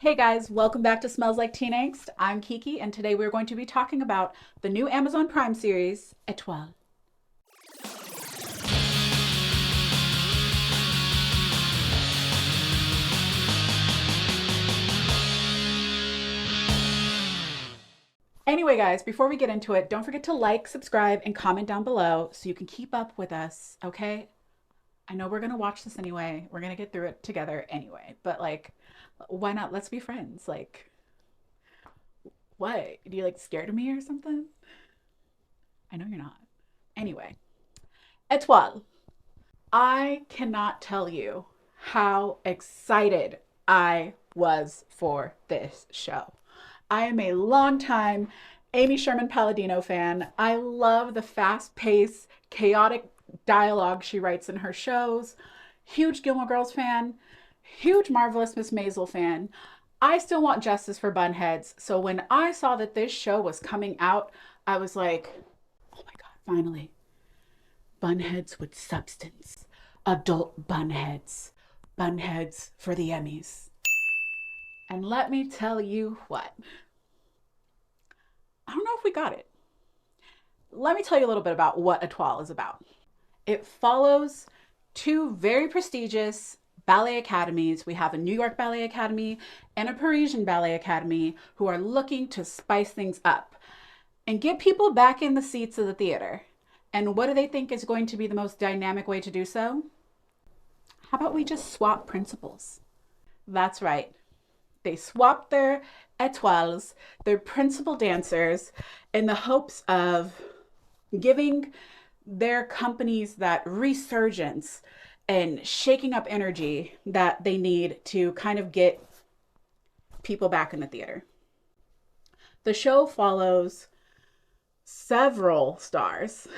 Hey guys, welcome back to Smells Like Teen Angst. I'm Keiki, and today we're going to be talking about the new Amazon Prime series, Étoile. Anyway, guys, before we get into it, don't forget to like, subscribe, and comment down below so you can keep up with us, okay? I know we're going to watch this anyway. We're going to get through it together anyway, but why not? Let's be friends. What? Do you scared of me or something? I know you're not. Anyway, Étoile. I cannot tell you how excited I was for this show. I am a longtime Amy Sherman Palladino fan. I love the fast paced, chaotic dialogue she writes in her shows. Huge Gilmore Girls fan. Huge Marvelous Miss Maisel fan. I still want justice for bunheads. So when I saw that this show was coming out, I was like, oh my God, finally. Bunheads with substance. Adult bunheads. Bunheads for the Emmys. And let me tell you what. I don't know if we got it. Let me tell you a little bit about what Étoile is about. It follows two very prestigious ballet academies. We have a New York Ballet Academy and a Parisian Ballet Academy who are looking to spice things up and get people back in the seats of the theater. And what do they think is going to be the most dynamic way to do so? How about we just swap principals? That's right. They swapped their étoiles, their principal dancers, in the hopes of giving their companies that resurgence and shaking up energy that they need to kind of get people back in the theater. The show follows several stars.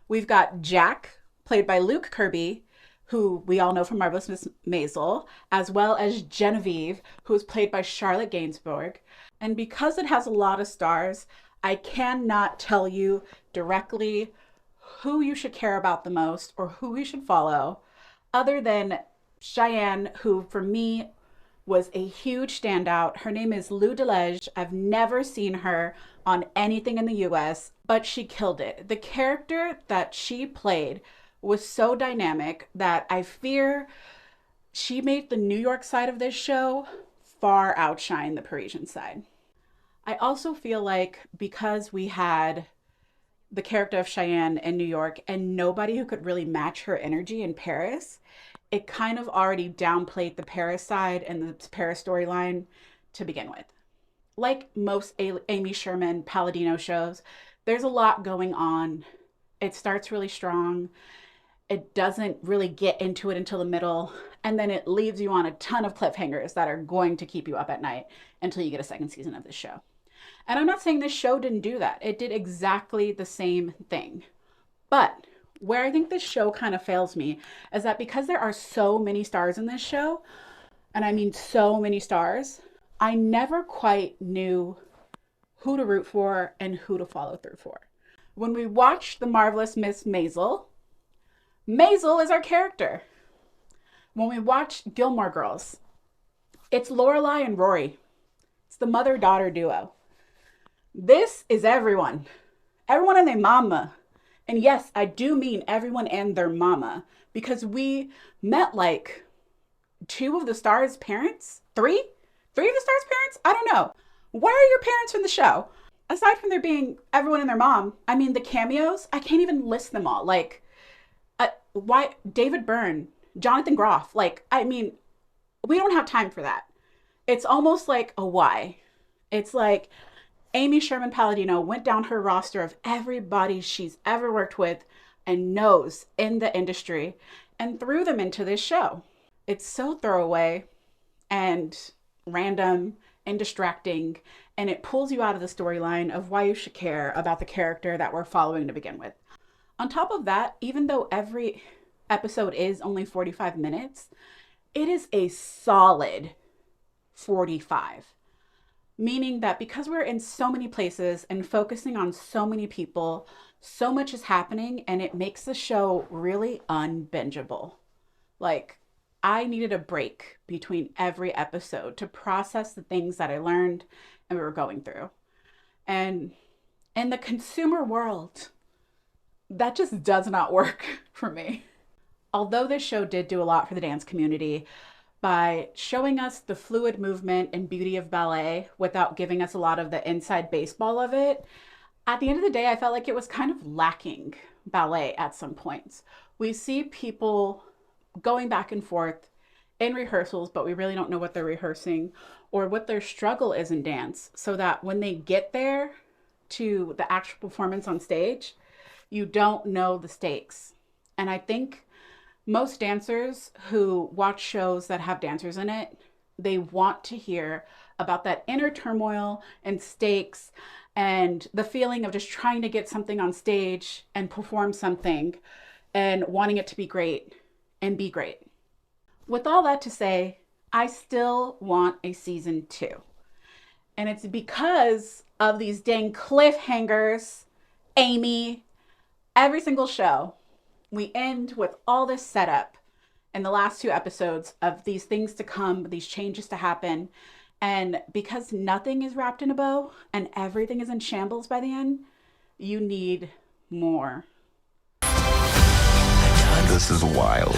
We've got Jack, played by Luke Kirby, who we all know from Marvelous Miss Maisel, as well as Genevieve, who is played by Charlotte Gainsbourg. And because it has a lot of stars, I cannot tell you directly who you should care about the most or who you should follow, other than Cheyenne, who for me was a huge standout. Her name is Lou Delege. I've never seen her on anything in the US, but she killed it. The character that she played was so dynamic that I fear she made the New York side of this show far outshine the Parisian side. I also feel like because we had the character of Cheyenne in New York and nobody who could really match her energy in Paris, it kind of already downplayed the Paris side and the Paris storyline to begin with. Like most Amy Sherman Palladino shows, there's a lot going on. It starts really strong. It doesn't really get into it until the middle, and then it leaves you on a ton of cliffhangers that are going to keep you up at night until you get a second season of this show. And I'm not saying this show didn't do that. It did exactly the same thing. But where I think this show kind of fails me is that because there are so many stars in this show, and I mean so many stars, I never quite knew who to root for and who to follow through for. When we watched The Marvelous Miss Maisel, Maisel is our character. When we watch Gilmore Girls, it's Lorelai and Rory. It's the mother-daughter duo. This is everyone. Everyone and their mama. And yes, I do mean everyone and their mama, because we met two of the stars' parents? Three of the stars' parents? I don't know. Where are your parents from the show? Aside from there being everyone and their mom, I mean, the cameos, I can't even list them all. Why David Byrne, Jonathan Groff, we don't have time for that. It's almost like a why. It's like Amy Sherman Palladino went down her roster of everybody she's ever worked with and knows in the industry and threw them into this show. It's so throwaway and random and distracting, and it pulls you out of the storyline of why you should care about the character that we're following to begin with. On top of that, even though every episode is only 45 minutes, it is a solid 45. Meaning that because we're in so many places and focusing on so many people, so much is happening and it makes the show really unbingeable. I needed a break between every episode to process the things that I learned and we were going through. And in the consumer world, that just does not work for me. Although this show did do a lot for the dance community by showing us the fluid movement and beauty of ballet without giving us a lot of the inside baseball of it, at the end of the day, I felt like it was kind of lacking ballet at some points. We see people going back and forth in rehearsals, but we really don't know what they're rehearsing or what their struggle is in dance, so that when they get there to the actual performance on stage, you don't know the stakes. And I think most dancers who watch shows that have dancers in it, they want to hear about that inner turmoil and stakes and the feeling of just trying to get something on stage and perform something and wanting it to be great and be great. With all that to say, I still want a season 2. And it's because of these dang cliffhangers, Amy. Every single show, we end with all this setup in the last 2 episodes of these things to come, these changes to happen. And because nothing is wrapped in a bow and everything is in shambles by the end, you need more. This is wild.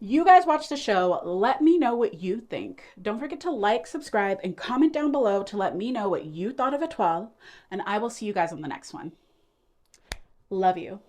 You guys watch the show. Let me know what you think. Don't forget to like, subscribe, and comment down below to let me know what you thought of Étoile. And I will see you guys on the next one. Love you.